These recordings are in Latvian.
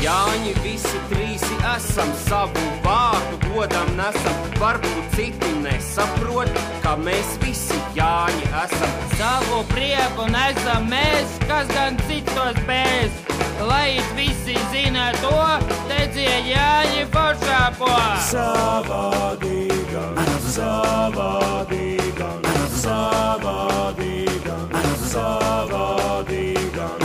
Jāņi visi trīsi esam, savu vārdu godam nesam. Varbūt citi nesaprot, ka mēs visi Jāņi esam. Savu prieku nesam mēs, kas gan citos bez. Lai it visi zina to, teicie Jāņi foršāpo. Savādīgam, savādīgam, savādīgam, savādīgam.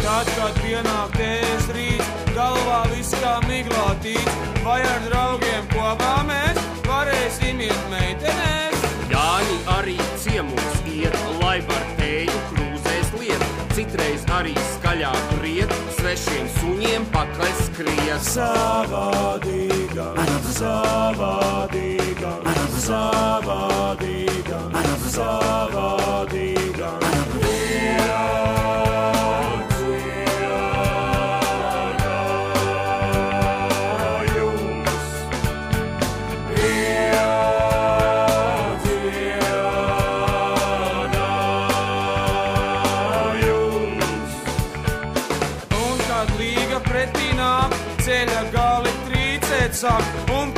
Tad, kad pienāk tēs rīts, galvā viss kā miglātīts, vai ar draugiem kopā mēs varēsim iet meitenēs? Jāņi arī ciemos iet, lai var tēju krūzēs liet. Citreiz arī skaļāk riet, svešiem suņiem pakaļ skriet. Savādīgam, savādīgam, savādīgam, savādīgam. Līga pretī nāk, ceļa gali trīcēt sāk, un